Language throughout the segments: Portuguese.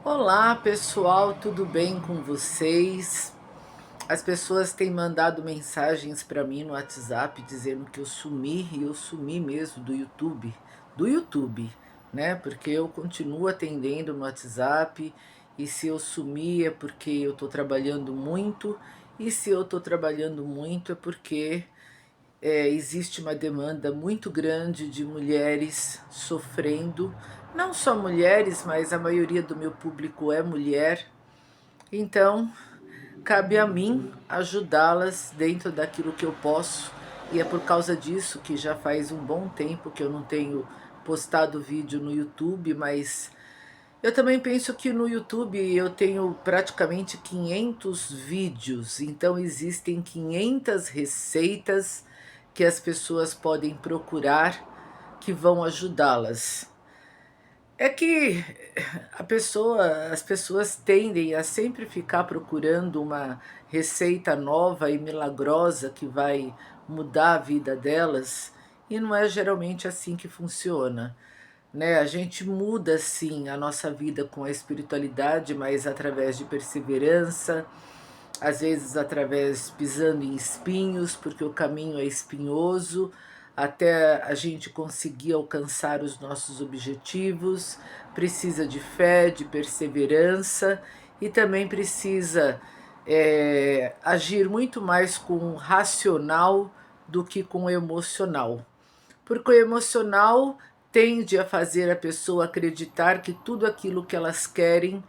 Olá pessoal, tudo bem com vocês? As pessoas têm mandado mensagens para mim no WhatsApp dizendo que eu sumi, e eu sumi mesmo do YouTube, né? Porque eu continuo atendendo no WhatsApp, e se eu sumir é porque eu estou trabalhando muito, e se eu estou trabalhando muito é porque existe uma demanda muito grande de mulheres sofrendo, não só mulheres, mas a maioria do meu público é mulher, então cabe a mim ajudá-las dentro daquilo que eu posso, e é por causa disso que já faz um bom tempo que eu não tenho postado vídeo no YouTube, mas eu também penso que no YouTube eu tenho praticamente 500 vídeos, então existem 500 receitas que as pessoas podem procurar que vão ajudá-las. É que as pessoas tendem a sempre ficar procurando uma receita nova e milagrosa que vai mudar a vida delas, e não é geralmente assim que funciona, né? A gente muda sim a nossa vida com a espiritualidade, mas através de perseverança, às vezes através pisando em espinhos, porque o caminho é espinhoso, até a gente conseguir alcançar os nossos objetivos, precisa de fé, de perseverança, e também precisa agir muito mais com o racional do que com o emocional. Porque o emocional tende a fazer a pessoa acreditar que tudo aquilo que elas querem,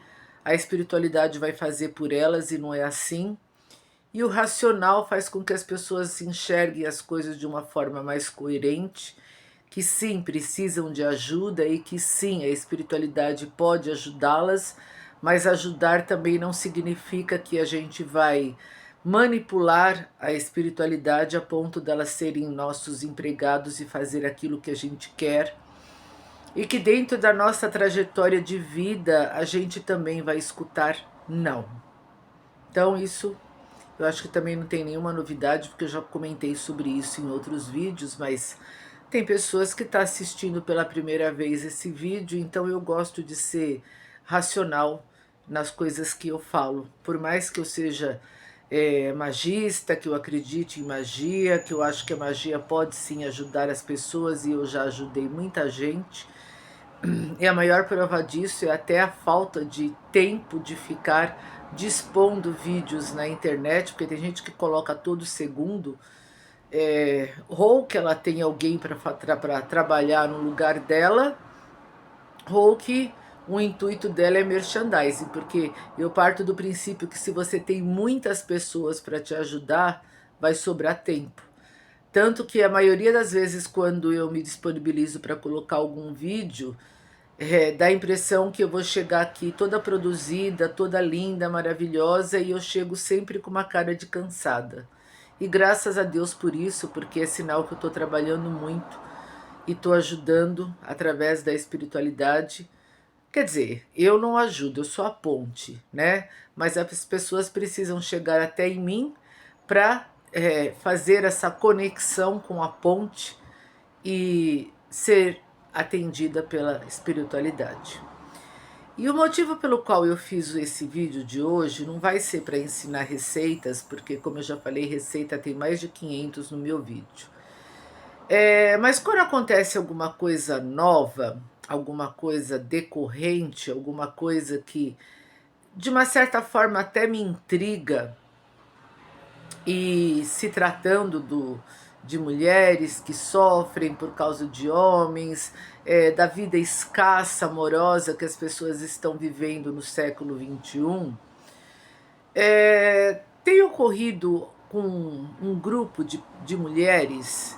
a espiritualidade vai fazer por elas, e não é assim. E o racional faz com que as pessoas enxerguem as coisas de uma forma mais coerente, que sim, precisam de ajuda e que sim, a espiritualidade pode ajudá-las, mas ajudar também não significa que a gente vai manipular a espiritualidade a ponto delas serem nossos empregados e fazer aquilo que a gente quer, e que dentro da nossa trajetória de vida a gente também vai escutar não. Então isso eu acho que também não tem nenhuma novidade, porque eu já comentei sobre isso em outros vídeos, mas tem pessoas que estão assistindo pela primeira vez esse vídeo, então eu gosto de ser racional nas coisas que eu falo. Por mais que eu seja magista, que eu acredite em magia, que eu acho que a magia pode sim ajudar as pessoas, e eu já ajudei muita gente, e a maior prova disso é até a falta de tempo de ficar dispondo vídeos na internet, porque tem gente que coloca todo segundo, ou que ela tem alguém para trabalhar no lugar dela, ou que o intuito dela é merchandising, porque eu parto do princípio que se você tem muitas pessoas para te ajudar, vai sobrar tempo. Tanto que a maioria das vezes quando eu me disponibilizo para colocar algum vídeo, dá a impressão que eu vou chegar aqui toda produzida, toda linda, maravilhosa, e eu chego sempre com uma cara de cansada. E graças a Deus por isso, porque é sinal que eu estou trabalhando muito e estou ajudando através da espiritualidade. Quer dizer, eu não ajudo, eu sou a ponte, né? Mas as pessoas precisam chegar até em mim para fazer essa conexão com a ponte e ser atendida pela espiritualidade. E o motivo pelo qual eu fiz esse vídeo de hoje não vai ser para ensinar receitas, porque como eu já falei, receita tem mais de 500 no meu vídeo. Mas quando acontece alguma coisa nova, alguma coisa decorrente, alguma coisa que de uma certa forma até me intriga, e se tratando de mulheres que sofrem por causa de homens, da vida escassa, amorosa que as pessoas estão vivendo no século XXI, tem ocorrido com um grupo de mulheres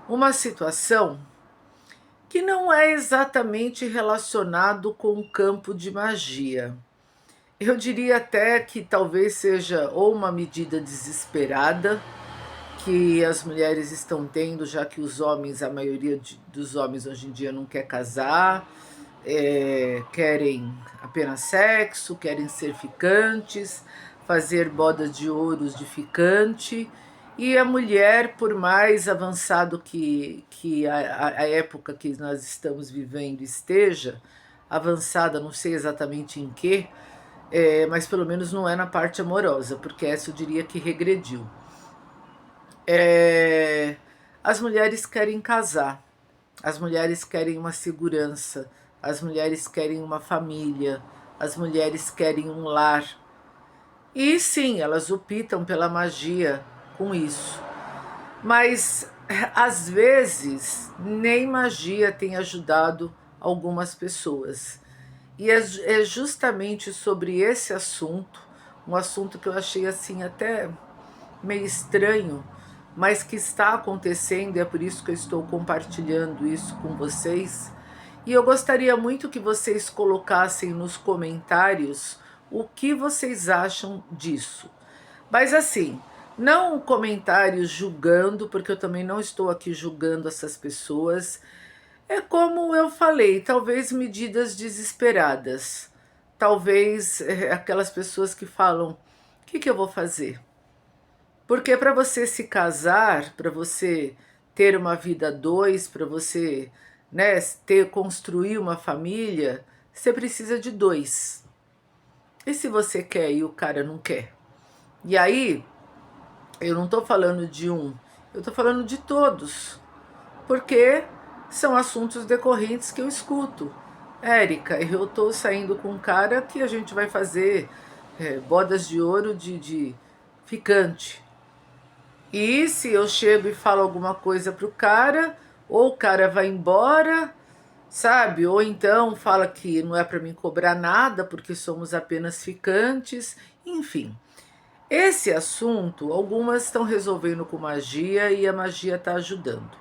uma situação que não é exatamente relacionado com o campo de magia. Eu diria até que talvez seja ou uma medida desesperada que as mulheres estão tendo, já que os homens, a maioria dos homens hoje em dia não quer casar, querem apenas sexo, querem ser ficantes, fazer bodas de ouros de ficante, e a mulher, por mais avançado que a época que nós estamos vivendo esteja, avançada, não sei exatamente em que, mas pelo menos não é na parte amorosa, porque essa eu diria que regrediu. As mulheres querem casar, as mulheres querem uma segurança, as mulheres querem uma família, as mulheres querem um lar. E sim, elas optam pela magia com isso. Mas às vezes nem magia tem ajudado algumas pessoas. E é justamente sobre esse assunto, um assunto que eu achei assim até meio estranho, mas que está acontecendo, e é por isso que eu estou compartilhando isso com vocês. E eu gostaria muito que vocês colocassem nos comentários o que vocês acham disso. Mas assim, não comentários julgando, porque eu também não estou aqui julgando essas pessoas. É como eu falei, talvez medidas desesperadas. Talvez aquelas pessoas que falam: o que eu vou fazer? Porque para você se casar, para você ter uma vida a dois, para você, né, construir uma família, você precisa de dois. E se você quer e o cara não quer? E aí, eu não estou falando de um, eu estou falando de todos. Porque são assuntos decorrentes que eu escuto. Érica, eu estou saindo com um cara que a gente vai fazer bodas de ouro de ficante. E se eu chego e falo alguma coisa pro cara, ou o cara vai embora, sabe? Ou então fala que não é para mim cobrar nada porque somos apenas ficantes, enfim. Esse assunto, algumas estão resolvendo com magia e a magia está ajudando.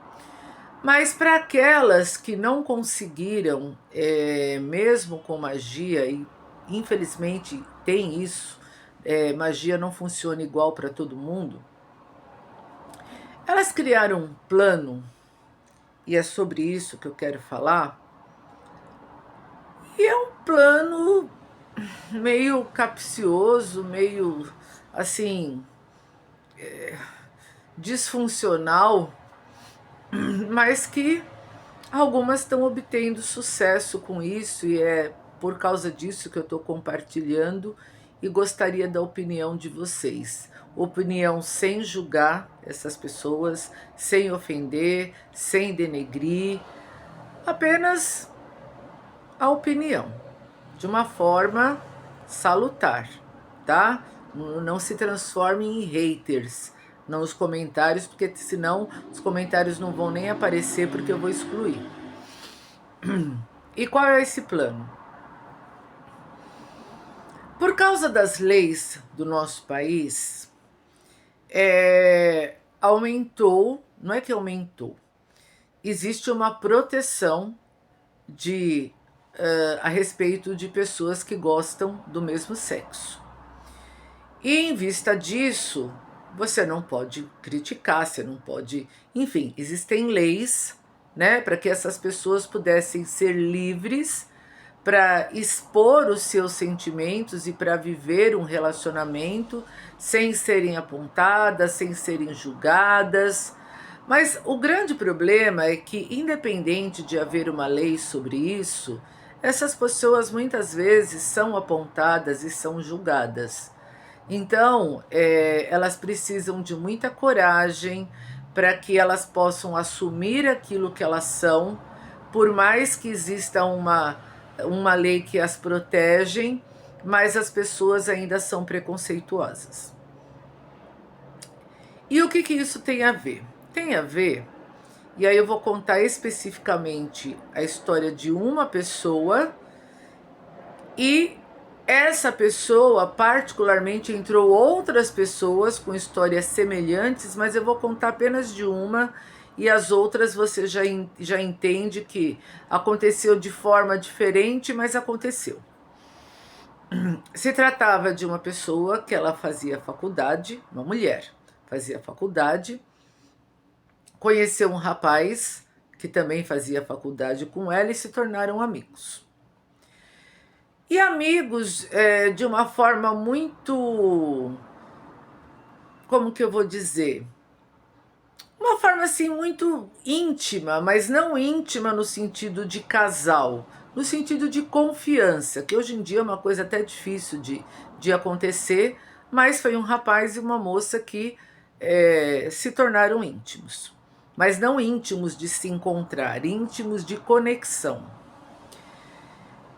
Mas para aquelas que não conseguiram, mesmo com magia, e infelizmente tem isso, magia não funciona igual para todo mundo, elas criaram um plano, e é sobre isso que eu quero falar, e é um plano meio capcioso, meio assim, disfuncional, mas que algumas estão obtendo sucesso com isso, e é por causa disso que eu estou compartilhando e gostaria da opinião de vocês. Opinião sem julgar essas pessoas, sem ofender, sem denegrir, apenas a opinião, de uma forma salutar, tá? Não se transformem em haters nos comentários, porque senão os comentários não vão nem aparecer, porque eu vou excluir. E qual é esse plano? Por causa das leis do nosso país, aumentou, não é que aumentou, existe uma proteção a respeito de pessoas que gostam do mesmo sexo. E em vista disso, você não pode criticar, você não pode... Enfim, existem leis, né, para que essas pessoas pudessem ser livres para expor os seus sentimentos e para viver um relacionamento sem serem apontadas, sem serem julgadas. Mas o grande problema é que, independente de haver uma lei sobre isso, essas pessoas muitas vezes são apontadas e são julgadas. Então, elas precisam de muita coragem para que elas possam assumir aquilo que elas são, por mais que exista uma lei que as protegem, mas as pessoas ainda são preconceituosas. E o que isso tem a ver? Tem a ver, e aí eu vou contar especificamente a história de uma pessoa, e essa pessoa particularmente entrou outras pessoas com histórias semelhantes, mas eu vou contar apenas de uma, e as outras você já entende que aconteceu de forma diferente, mas aconteceu. Se tratava de uma pessoa que ela fazia faculdade, uma mulher, fazia faculdade, conheceu um rapaz que também fazia faculdade com ela e se tornaram amigos. E amigos de uma forma muito, como que eu vou dizer? Uma forma assim muito íntima, mas não íntima no sentido de casal, no sentido de confiança, que hoje em dia é uma coisa até difícil de acontecer, mas foi um rapaz e uma moça que se tornaram íntimos. Mas não íntimos de se encontrar, íntimos de conexão.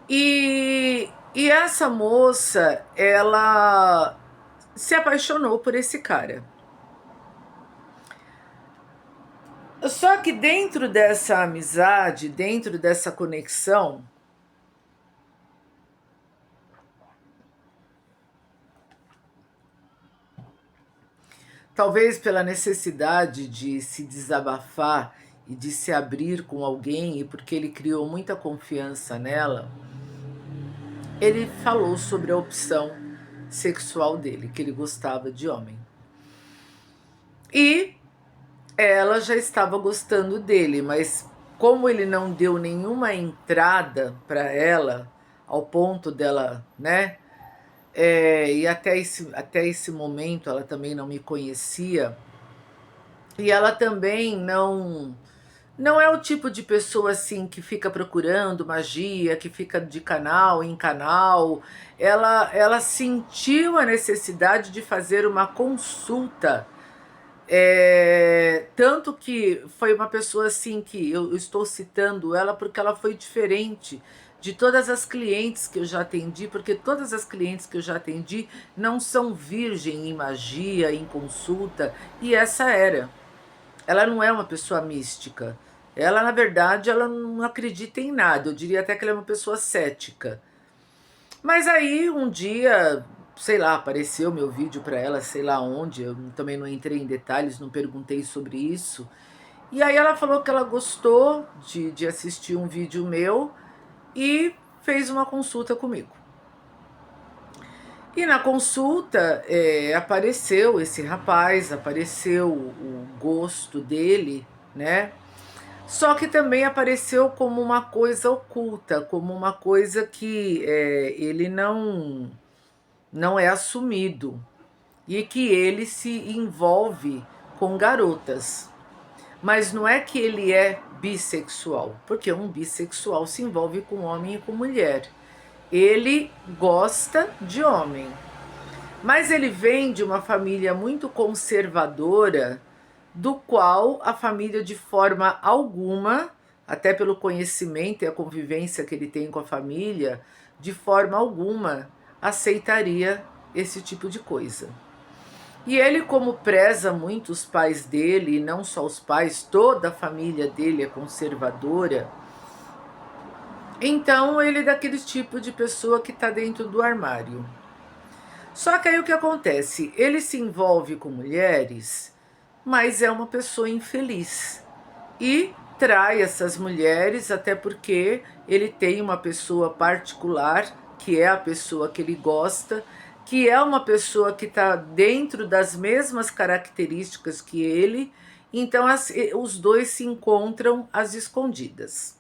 E essa moça, ela se apaixonou por esse cara. Só que dentro dessa amizade, dentro dessa conexão, talvez pela necessidade de se desabafar e de se abrir com alguém, e porque ele criou muita confiança nela, ele falou sobre a opção sexual dele, que ele gostava de homem. E ela já estava gostando dele, mas como ele não deu nenhuma entrada para ela, ao ponto dela, né? E até esse momento ela também não me conhecia, e ela também não é o tipo de pessoa assim que fica procurando magia, que fica de canal em canal. Ela sentiu a necessidade de fazer uma consulta. Tanto que foi uma pessoa assim que eu estou citando ela porque ela foi diferente de todas as clientes que eu já atendi, porque todas as clientes que eu já atendi não são virgem em magia, em consulta, e essa era. Ela não é uma pessoa mística. Ela, na verdade, ela não acredita em nada. Eu diria até que ela é uma pessoa cética. Mas aí, um dia, sei lá, apareceu meu vídeo para ela, sei lá onde, eu também não entrei em detalhes, não perguntei sobre isso. E aí ela falou que ela gostou de assistir um vídeo meu e fez uma consulta comigo. E na consulta apareceu esse rapaz, apareceu o gosto dele, né? Só que também apareceu como uma coisa oculta, como uma coisa que ele não é assumido, e que ele se envolve com garotas. Mas não é que ele é bissexual, porque um bissexual se envolve com homem e com mulher. Ele gosta de homem, mas ele vem de uma família muito conservadora, do qual a família, de forma alguma, até pelo conhecimento e a convivência que ele tem com a família, de forma alguma aceitaria esse tipo de coisa. E ele, como preza muito os pais dele, e não só os pais, toda a família dele é conservadora, então ele é daquele tipo de pessoa que está dentro do armário. Só que aí o que acontece? Ele se envolve com mulheres, mas é uma pessoa infeliz. E trai essas mulheres, até porque ele tem uma pessoa particular, que é a pessoa que ele gosta, que é uma pessoa que está dentro das mesmas características que ele, então os dois se encontram às escondidas.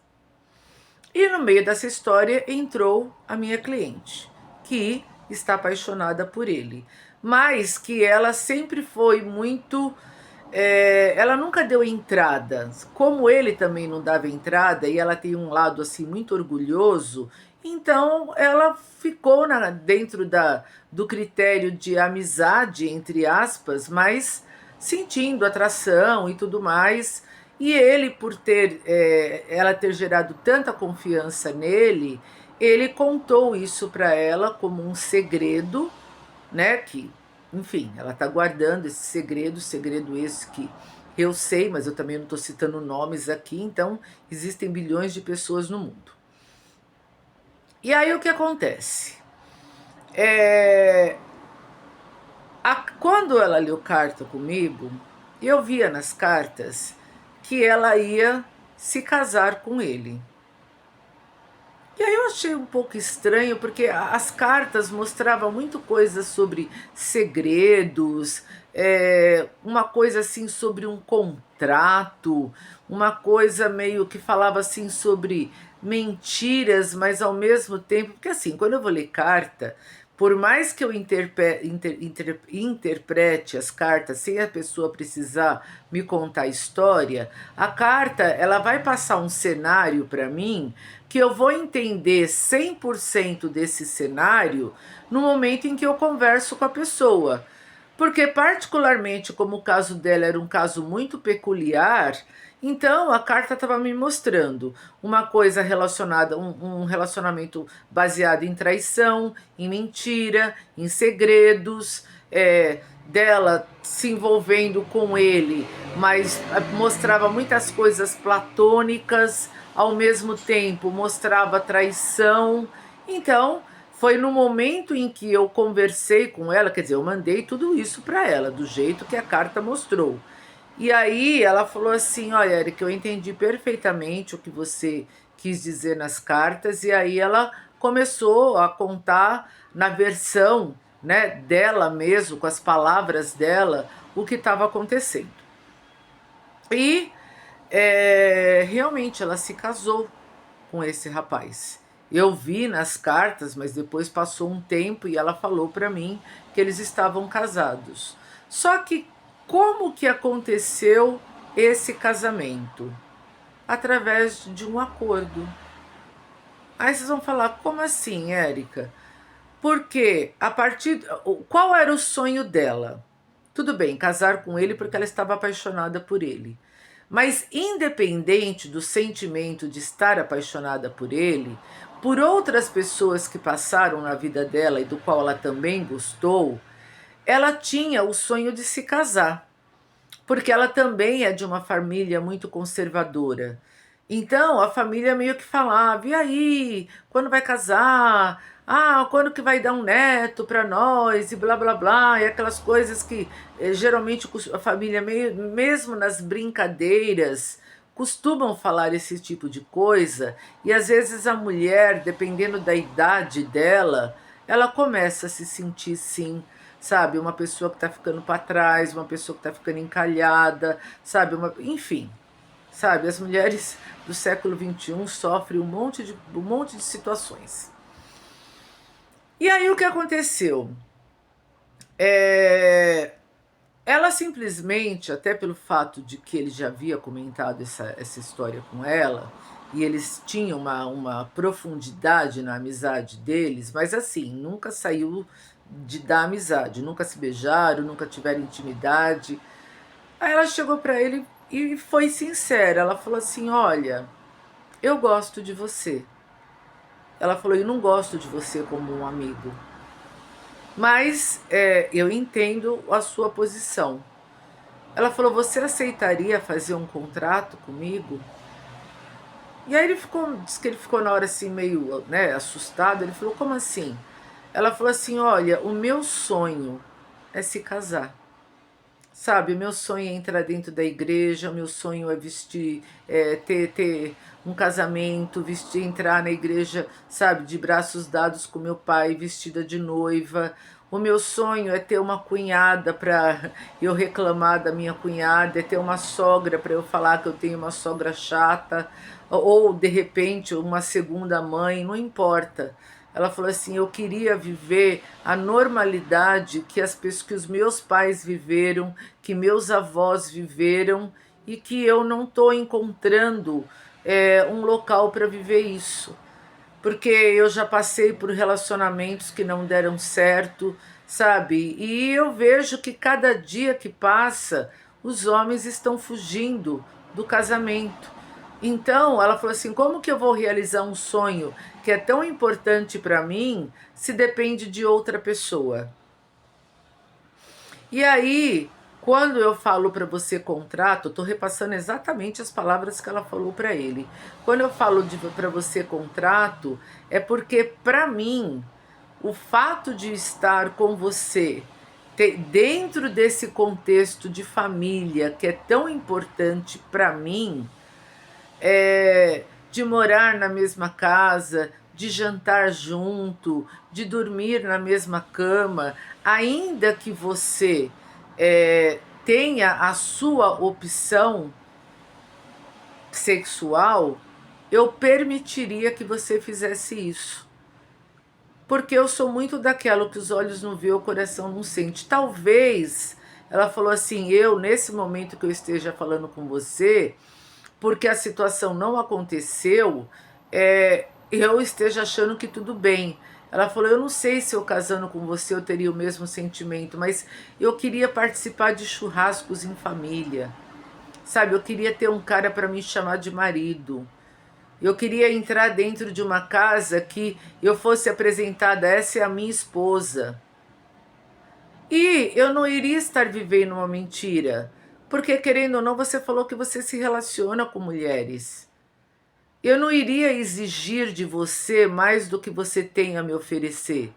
E no meio dessa história entrou a minha cliente, que está apaixonada por ele, mas que ela sempre foi muito... ela nunca deu entrada, como ele também não dava entrada, e ela tem um lado assim muito orgulhoso, então ela ficou dentro do critério de amizade, entre aspas, mas sentindo atração e tudo mais. E ele, por ela ter gerado tanta confiança nele, ele contou isso para ela como um segredo, né? Que, enfim, ela está guardando esse segredo esse que eu sei, mas eu também não estou citando nomes aqui, então existem bilhões de pessoas no mundo. E aí o que acontece? Quando ela leu carta comigo, eu via nas cartas que ela ia se casar com ele. E aí eu achei um pouco estranho, porque as cartas mostravam muito coisa sobre segredos, uma coisa assim sobre um contrato, uma coisa meio que falava assim sobre mentiras, mas ao mesmo tempo... Porque assim, quando eu vou ler carta, por mais que eu interprete as cartas sem a pessoa precisar me contar a história, a carta ela vai passar um cenário para mim que eu vou entender 100% desse cenário no momento em que eu converso com a pessoa. Porque, particularmente, como o caso dela era um caso muito peculiar, então a carta estava me mostrando uma coisa relacionada, um relacionamento baseado em traição, em mentira, em segredos, dela se envolvendo com ele, mas mostrava muitas coisas platônicas, ao mesmo tempo mostrava traição. Então, foi no momento em que eu conversei com ela, quer dizer, eu mandei tudo isso para ela, do jeito que a carta mostrou. E aí ela falou assim: olha, Erika, eu entendi perfeitamente o que você quis dizer nas cartas. E aí ela começou a contar na versão, né, dela mesmo, com as palavras dela, o que estava acontecendo. E realmente ela se casou com esse rapaz. Eu vi nas cartas, mas depois passou um tempo e ela falou para mim que eles estavam casados. Só que como que aconteceu esse casamento? Através de um acordo. Aí vocês vão falar, como assim, Érica? Porque a partir. Qual era o sonho dela? Tudo bem, casar com ele porque ela estava apaixonada por ele. Mas independente do sentimento de estar apaixonada por ele, por outras pessoas que passaram na vida dela e do qual ela também gostou, ela tinha o sonho de se casar, porque ela também é de uma família muito conservadora. Então a família meio que falava: e aí, quando vai casar? Ah, quando que vai dar um neto para nós? E blá blá blá, e aquelas coisas que geralmente a família, mesmo nas brincadeiras, costumam falar esse tipo de coisa. E às vezes a mulher, dependendo da idade dela, ela começa a se sentir, sim, sabe, uma pessoa que está ficando para trás, uma pessoa que está ficando encalhada, sabe, enfim, sabe, as mulheres do século XXI sofrem um monte de situações. E aí o que aconteceu? Ela simplesmente, até pelo fato de que ele já havia comentado essa história com ela, e eles tinham uma profundidade na amizade deles, mas assim, nunca saiu da amizade, nunca se beijaram, nunca tiveram intimidade. Aí ela chegou para ele e foi sincera, ela falou assim: olha, eu gosto de você. Ela falou: eu não gosto de você como um amigo, mas eu entendo a sua posição. Ela falou: você aceitaria fazer um contrato comigo? E aí diz que ele ficou na hora assim meio, né, assustado. Ele falou: como assim? Ela falou assim: olha, o meu sonho é se casar. Sabe, meu sonho é entrar dentro da igreja, meu sonho é vestir, ter um casamento, vestir, entrar na igreja, sabe, de braços dados com meu pai, vestida de noiva. O meu sonho é ter uma cunhada para eu reclamar da minha cunhada, é ter uma sogra para eu falar que eu tenho uma sogra chata, ou de repente uma segunda mãe, não importa. Ela falou assim: eu queria viver a normalidade que os meus pais viveram, que meus avós viveram, e que eu não estou encontrando um local para viver isso. Porque eu já passei por relacionamentos que não deram certo, sabe? E eu vejo que cada dia que passa, os homens estão fugindo do casamento. Então, ela falou assim: como que eu vou realizar um sonho que é tão importante para mim se depende de outra pessoa? E aí, quando eu falo para você contrato, eu estou repassando exatamente as palavras que ela falou para ele. Quando eu falo para você contrato, é porque para mim, o fato de estar com você dentro desse contexto de família que é tão importante para mim, de morar na mesma casa, de jantar junto, de dormir na mesma cama, ainda que você tenha a sua opção sexual, eu permitiria que você fizesse isso. Porque eu sou muito daquela que os olhos não vê, o coração não sente. Talvez, ela falou assim, eu, nesse momento que eu esteja falando com você, porque a situação não aconteceu, eu esteja achando que tudo bem. Ela falou, eu não sei se eu casando com você eu teria o mesmo sentimento, mas eu queria participar de churrascos em família, sabe? Eu queria ter um cara para me chamar de marido. Eu queria entrar dentro de uma casa que eu fosse apresentada, essa é a minha esposa. E eu não iria estar vivendo uma mentira, porque querendo ou não, você falou que você se relaciona com mulheres. Eu não iria exigir de você mais do que você tem a me oferecer.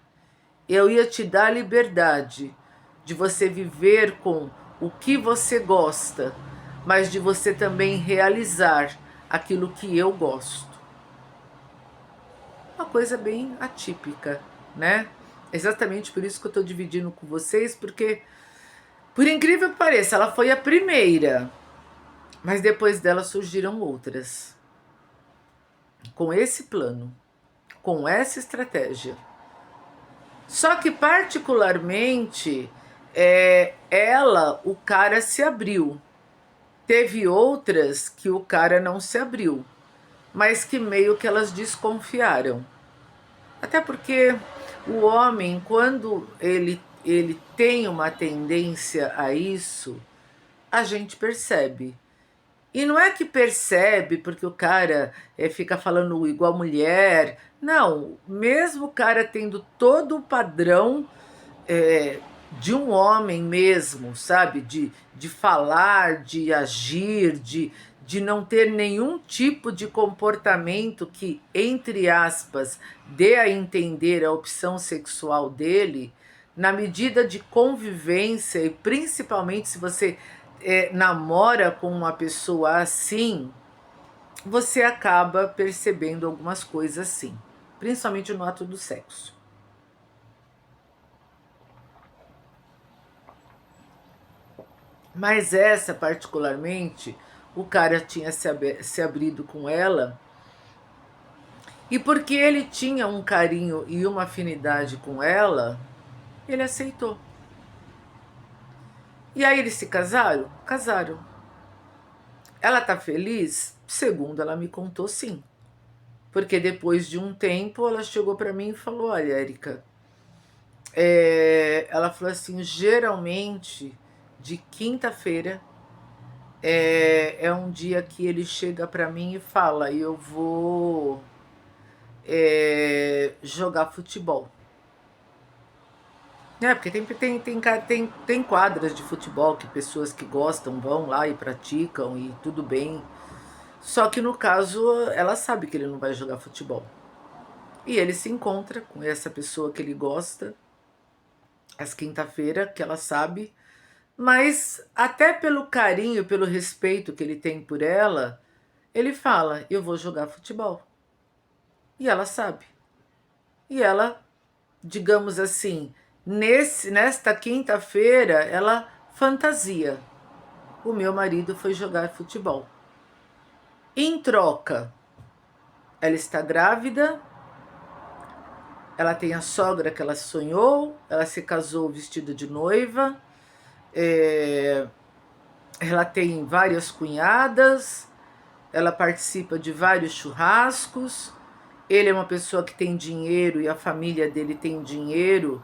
Eu ia te dar a liberdade de você viver com o que você gosta, mas de você também realizar aquilo que eu gosto. Uma coisa bem atípica, né? Exatamente por isso que eu estou dividindo com vocês, porque, por incrível que pareça, ela foi a primeira, mas depois dela surgiram outras, com esse plano, com essa estratégia. Só que, particularmente, ela, o cara se abriu. Teve outras que o cara não se abriu, mas que meio que elas desconfiaram. Até porque o homem, quando ele tem uma tendência a isso, a gente percebe. E não é que percebe porque o cara fica falando igual mulher. Não, mesmo o cara tendo todo o padrão de um homem mesmo, sabe? De falar, de agir, de não ter nenhum tipo de comportamento que, entre aspas, dê a entender a opção sexual dele, na medida de convivência, e principalmente se você namora com uma pessoa assim, você acaba percebendo algumas coisas assim, principalmente no ato do sexo. Mas essa, particularmente, o cara tinha se abrido com ela, e porque ele tinha um carinho e uma afinidade com ela, ele aceitou. E aí eles se casaram? Casaram. Ela tá feliz? Segundo ela me contou, sim. Porque depois de um tempo ela chegou para mim e falou: olha, Érica, ela falou assim, geralmente de quinta-feira é um dia que ele chega para mim e fala, eu vou jogar futebol. Porque tem quadras de futebol que pessoas que gostam vão lá e praticam e tudo bem. Só que no caso, ela sabe que ele não vai jogar futebol. E ele se encontra com essa pessoa que ele gosta, às quinta-feira, que ela sabe. Mas até pelo carinho, pelo respeito que ele tem por ela, ele fala, eu vou jogar futebol. E ela sabe. E ela, digamos assim, nesta quinta-feira, ela fantasia. O meu marido foi jogar futebol. Em troca, ela está grávida, ela tem a sogra que ela sonhou, ela se casou vestida de noiva, ela tem várias cunhadas, ela participa de vários churrascos, ele é uma pessoa que tem dinheiro e a família dele tem dinheiro,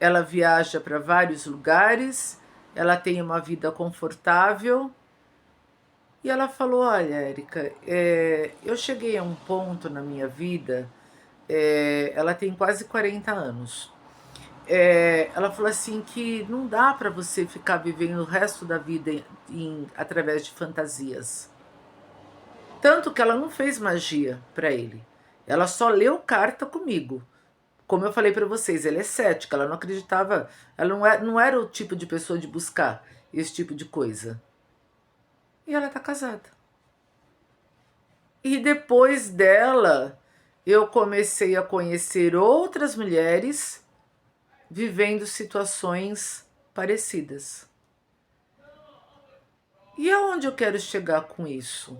ela viaja para vários lugares, ela tem uma vida confortável. E ela falou, olha, Érica, eu cheguei a um ponto na minha vida, ela tem quase 40 anos, ela falou assim que não dá para você ficar vivendo o resto da vida através de fantasias. Tanto que ela não fez magia para ele. Ela só leu carta comigo. Como eu falei para vocês, ela é cética, ela não acreditava, ela não era o tipo de pessoa de buscar esse tipo de coisa. E ela tá casada. E depois dela, eu comecei a conhecer outras mulheres vivendo situações parecidas. E aonde eu quero chegar com isso?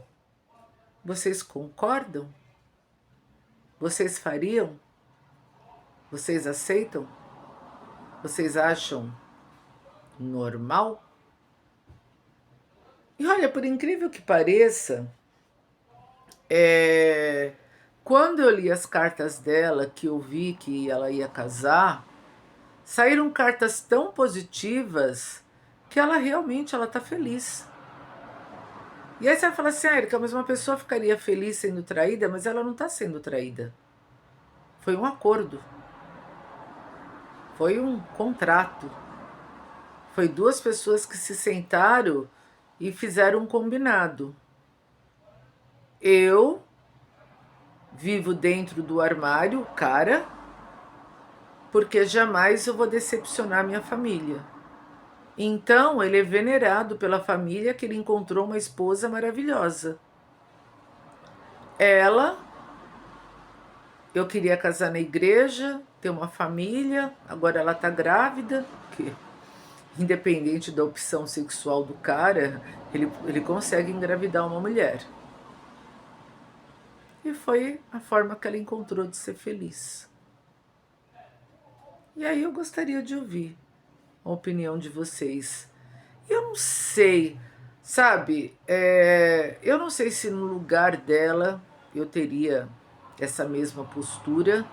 Vocês concordam? Vocês fariam? Vocês aceitam? Vocês acham normal? E olha, por incrível que pareça, É, quando eu li as cartas dela, que eu vi que ela ia casar, saíram cartas tão positivas que ela realmente ela tá feliz. E aí você vai falar assim, Erika, mas uma pessoa ficaria feliz sendo traída, mas ela não está sendo traída. Foi um acordo. Foi um contrato. Foi duas pessoas que se sentaram e fizeram um combinado. Eu vivo dentro do armário, cara, porque jamais eu vou decepcionar minha família. Então, ele é venerado pela família que ele encontrou uma esposa maravilhosa. Ela, eu queria casar na igreja, ter uma família, agora ela tá grávida, que independente da opção sexual do cara, ele consegue engravidar uma mulher. E foi a forma que ela encontrou de ser feliz. E aí eu gostaria de ouvir a opinião de vocês. Eu não sei, sabe? Eu não sei se no lugar dela eu teria essa mesma postura,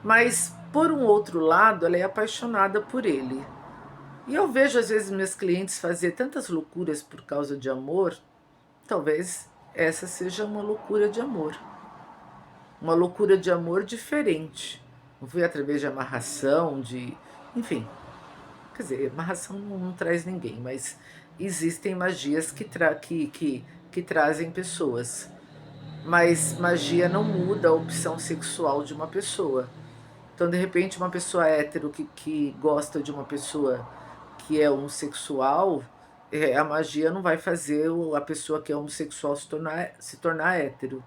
mas por um outro lado, ela é apaixonada por ele. E eu vejo às vezes meus clientes fazer tantas loucuras por causa de amor, talvez essa seja uma loucura de amor. Uma loucura de amor diferente. Não foi através de amarração, enfim. Quer dizer, amarração não traz ninguém, mas existem magias que trazem pessoas. Mas magia não muda a opção sexual de uma pessoa. Então, de repente, uma pessoa hétero que gosta de uma pessoa que é homossexual, a magia não vai fazer a pessoa que é homossexual se tornar hétero.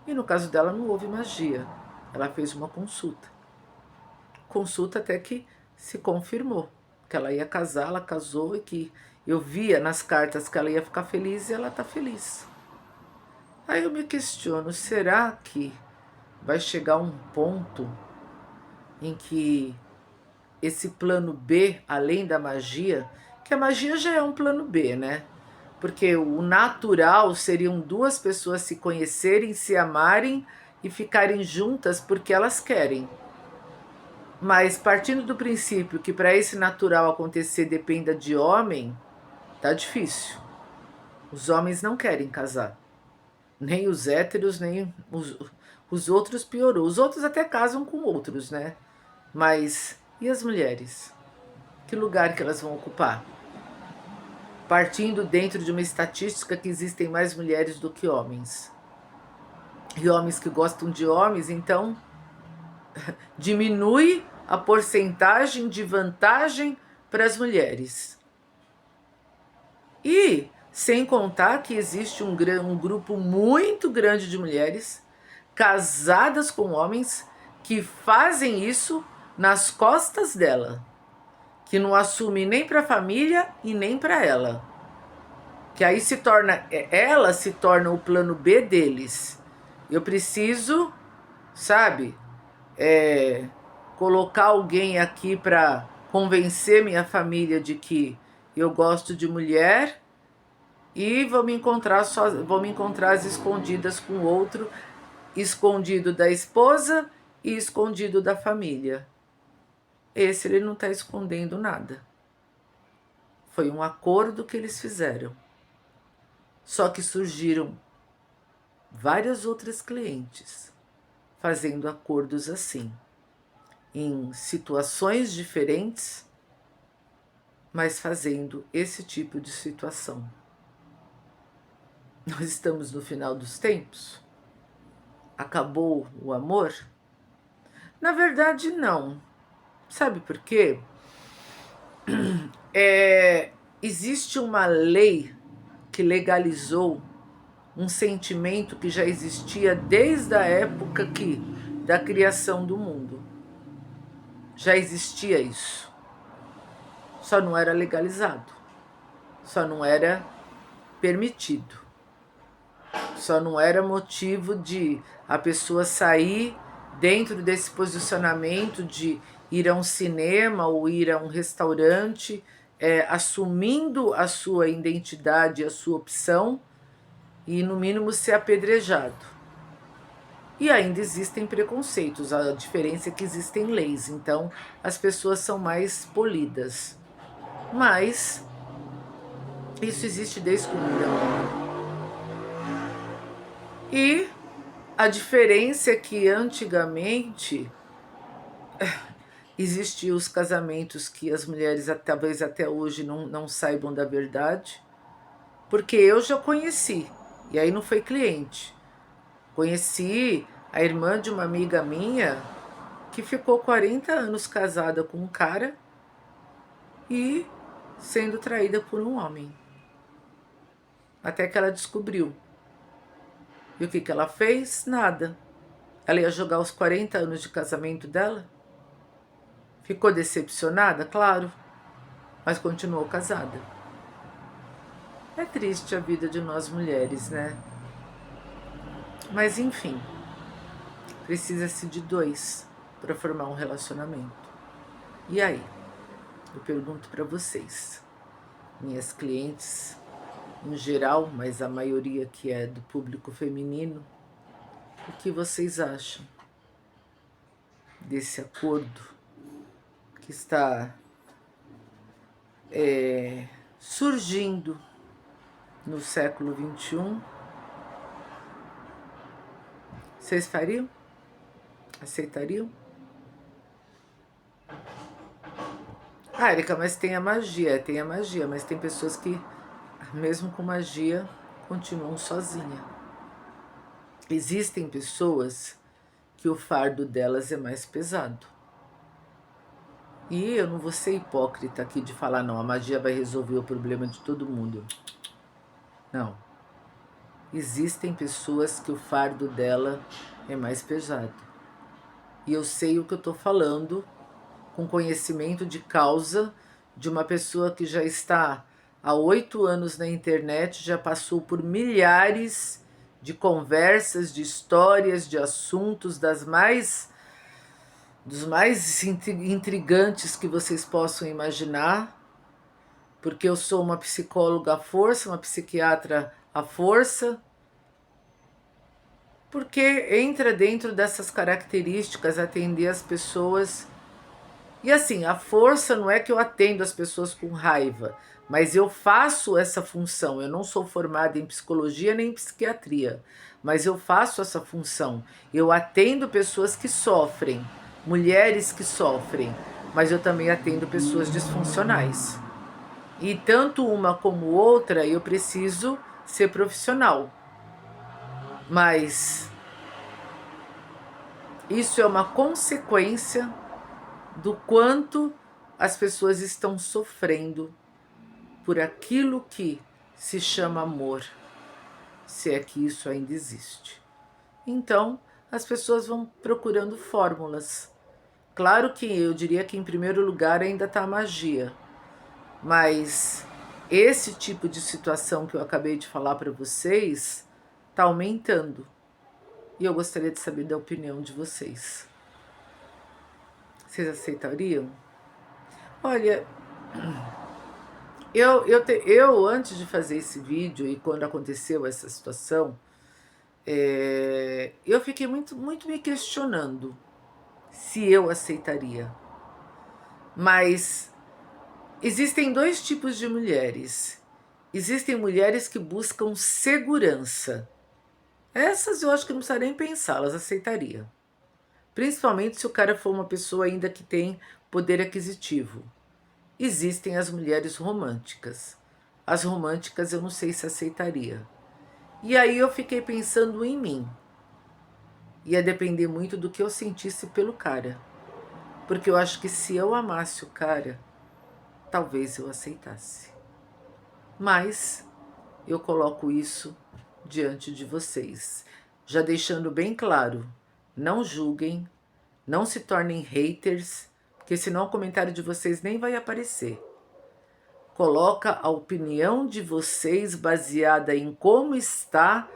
E no caso dela não houve magia. Ela fez uma consulta. Consulta até que se confirmou que ela ia casar, ela casou e que eu via nas cartas que ela ia ficar feliz e ela está feliz. Aí eu me questiono, será que vai chegar um ponto em que esse plano B, além da magia, que a magia já é um plano B, né? Porque o natural seriam duas pessoas se conhecerem, se amarem e ficarem juntas porque elas querem. Mas partindo do princípio que para esse natural acontecer dependa de homem, tá difícil. Os homens não querem casar. Nem os héteros, nem os outros piorou. Os outros até casam com outros, né? Mas e as mulheres? Que lugar que elas vão ocupar? Partindo dentro de uma estatística que existem mais mulheres do que homens. E homens que gostam de homens, então diminui a porcentagem de vantagem para as mulheres. E sem contar que existe um grupo muito grande de mulheres casadas com homens que fazem isso nas costas dela, que não assume nem para a família e nem para ela. Que aí ela se torna o plano B deles. Eu preciso, sabe, colocar alguém aqui para convencer minha família de que eu gosto de mulher e vou me encontrar às escondidas com outro, escondido da esposa e escondido da família. Esse ele não está escondendo nada. Foi um acordo que eles fizeram. Só que surgiram várias outras clientes fazendo acordos assim, em situações diferentes, mas fazendo esse tipo de situação. Nós estamos no final dos tempos? Acabou o amor? Na verdade, não. Sabe por quê? Existe uma lei que legalizou um sentimento que já existia desde a época da criação do mundo. Já existia isso. Só não era legalizado. Só não era permitido. Só não era motivo de a pessoa sair dentro desse posicionamento de ir a um cinema ou ir a um restaurante, assumindo a sua identidade, a sua opção, e no mínimo ser apedrejado. E ainda existem preconceitos, a diferença é que existem leis, então as pessoas são mais polidas. Mas isso existe desde que o mundo é mundo. E a diferença é que antigamente existiam os casamentos que as mulheres talvez até hoje não saibam da verdade, porque eu já conheci, e aí não foi cliente. Conheci a irmã de uma amiga minha que ficou 40 anos casada com um cara e sendo traída por um homem. Até que ela descobriu. E o que ela fez? Nada. Ela ia jogar os 40 anos de casamento dela? Ficou decepcionada? Claro. Mas continuou casada. É triste a vida de nós mulheres, né? Mas enfim, precisa-se de dois para formar um relacionamento. E aí? Eu pergunto para vocês, minhas clientes em geral, mas a maioria que é do público feminino, o que vocês acham desse acordo que está surgindo no século XXI? Vocês fariam? Aceitariam? Ah, Erika, mas tem a magia, mas tem pessoas que, mesmo com magia, continuam sozinhas. Existem pessoas que o fardo delas é mais pesado. E eu não vou ser hipócrita aqui de falar, não, a magia vai resolver o problema de todo mundo. Não. Existem pessoas que o fardo dela é mais pesado. E eu sei o que eu estou falando com conhecimento de causa de uma pessoa que já está há 8 anos na internet, já passou por milhares de conversas, de histórias, de assuntos, dos mais intrigantes que vocês possam imaginar, porque eu sou uma psicóloga à força, uma psiquiatra à força, porque entra dentro dessas características atender as pessoas. E assim, a força não é que eu atendo as pessoas com raiva, mas eu faço essa função. Eu não sou formada em psicologia nem em psiquiatria, mas eu faço essa função. Eu atendo pessoas que sofrem, mulheres que sofrem, mas eu também atendo pessoas disfuncionais. E tanto uma como outra eu preciso ser profissional. Mas isso é uma consequência do quanto as pessoas estão sofrendo por aquilo que se chama amor, se é que isso ainda existe. Então, as pessoas vão procurando fórmulas. Claro que eu diria que em primeiro lugar ainda está a magia, mas esse tipo de situação que eu acabei de falar para vocês está aumentando. E eu gostaria de saber da opinião de vocês. Vocês aceitariam? Olha, eu antes de fazer esse vídeo e quando aconteceu essa situação, eu fiquei muito me questionando se eu aceitaria. Mas existem dois tipos de mulheres. Existem mulheres que buscam segurança. Essas eu acho que não precisa nem pensar, elas aceitariam. Principalmente se o cara for uma pessoa ainda que tem poder aquisitivo. Existem as mulheres românticas. As românticas eu não sei se aceitaria. E aí eu fiquei pensando em mim. Ia depender muito do que eu sentisse pelo cara. Porque eu acho que se eu amasse o cara, talvez eu aceitasse. Mas eu coloco isso diante de vocês. Já deixando bem claro, não julguem, não se tornem haters, porque senão o comentário de vocês nem vai aparecer. Coloca a opinião de vocês baseada em como está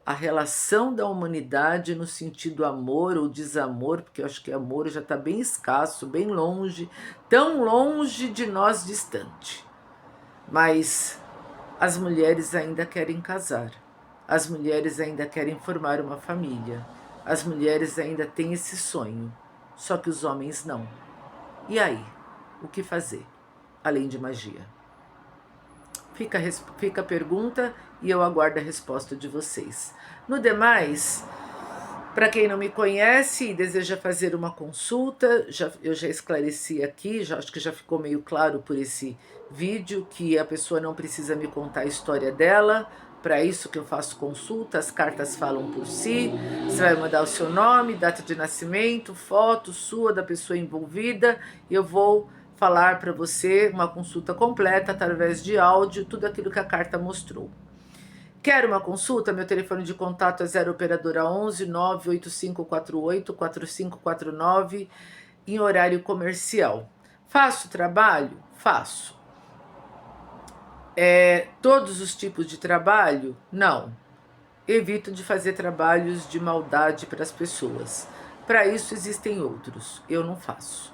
a relação da humanidade no sentido amor ou desamor, porque eu acho que amor já está bem escasso, bem longe, tão longe de nós distante. Mas as mulheres ainda querem casar. As mulheres ainda querem formar uma família. As mulheres ainda têm esse sonho. Só que os homens não. E aí? O que fazer? Além de magia. Fica a pergunta e eu aguardo a resposta de vocês. No demais, para quem não me conhece e deseja fazer uma consulta, eu já esclareci aqui, acho que já ficou meio claro por esse vídeo, que a pessoa não precisa me contar a história dela. Para isso que eu faço consulta, as cartas falam por si. Você vai mandar o seu nome, data de nascimento, foto sua, da pessoa envolvida, e eu vou falar para você uma consulta completa através de áudio, tudo aquilo que a carta mostrou. Quer uma consulta? Meu telefone de contato é 0 operadora 11 98548 4549 em horário comercial. Faço trabalho? Faço. Todos os tipos de trabalho? Não. Evito de fazer trabalhos de maldade para as pessoas. Para isso existem outros. Eu não faço.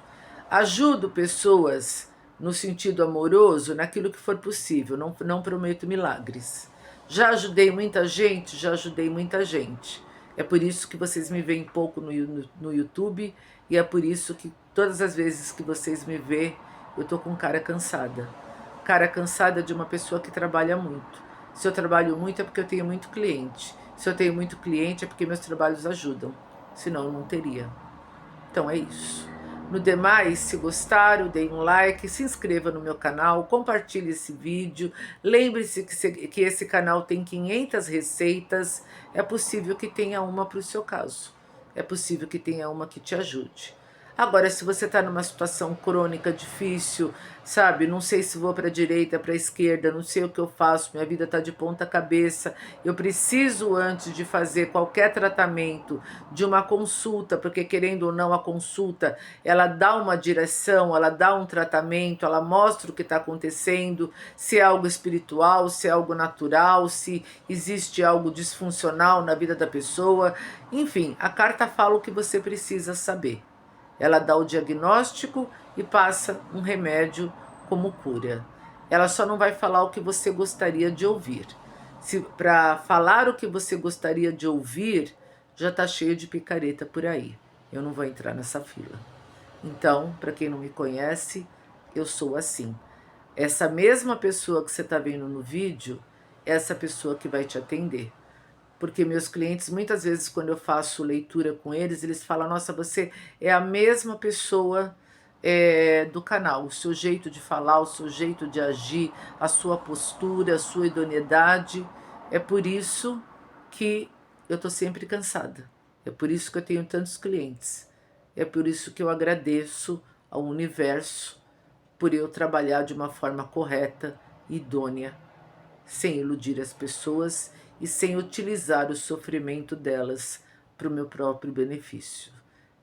Ajudo pessoas no sentido amoroso, naquilo que for possível. Não prometo milagres. Já ajudei muita gente? Já ajudei muita gente. É por isso que vocês me veem pouco no YouTube, e é por isso que todas as vezes que vocês me vê, eu tô com cara cansada. Cara cansada de uma pessoa que trabalha muito. Se eu trabalho muito é porque eu tenho muito cliente. Se eu tenho muito cliente é porque meus trabalhos ajudam. Senão eu não teria. Então é isso. No demais, se gostaram, deem um like, se inscreva no meu canal, compartilhe esse vídeo. Lembre-se que esse canal tem 500 receitas. É possível que tenha uma para o seu caso. É possível que tenha uma que te ajude. Agora, se você está numa situação crônica, difícil, sabe? Não sei se vou para a direita, para a esquerda, não sei o que eu faço, minha vida está de ponta cabeça. Eu preciso, antes de fazer qualquer tratamento, de uma consulta, porque querendo ou não, a consulta, ela dá uma direção, ela dá um tratamento, ela mostra o que está acontecendo, se é algo espiritual, se é algo natural, se existe algo disfuncional na vida da pessoa. Enfim, a carta fala o que você precisa saber. Ela dá o diagnóstico e passa um remédio como cura. Ela só não vai falar o que você gostaria de ouvir. Se para falar o que você gostaria de ouvir, já está cheio de picareta por aí. Eu não vou entrar nessa fila. Então, para quem não me conhece, eu sou assim. Essa mesma pessoa que você está vendo no vídeo, é essa pessoa que vai te atender. Porque meus clientes, muitas vezes, quando eu faço leitura com eles, eles falam, nossa, você é a mesma pessoa do canal. O seu jeito de falar, o seu jeito de agir, a sua postura, a sua idoneidade. É por isso que eu estou sempre cansada. É por isso que eu tenho tantos clientes. É por isso que eu agradeço ao universo por eu trabalhar de uma forma correta, idônea, sem iludir as pessoas e sem utilizar o sofrimento delas para o meu próprio benefício.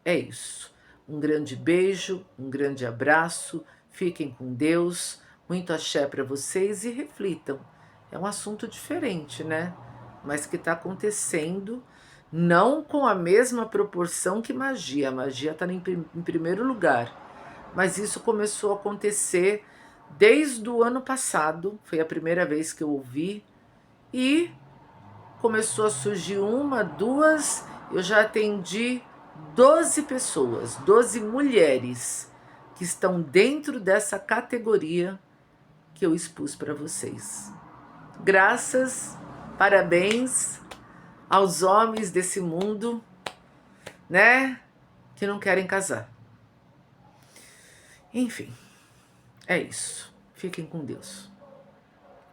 É isso. Um grande beijo, um grande abraço, fiquem com Deus, muito axé para vocês e reflitam. É um assunto diferente, né? Mas que está acontecendo, não com a mesma proporção que magia. A magia está em primeiro lugar. Mas isso começou a acontecer desde o ano passado, foi a primeira vez que eu ouvi, e começou a surgir uma, duas, eu já atendi 12 pessoas, 12 mulheres que estão dentro dessa categoria que eu expus para vocês. Graças, parabéns aos homens desse mundo, né, que não querem casar. Enfim, é isso. Fiquem com Deus.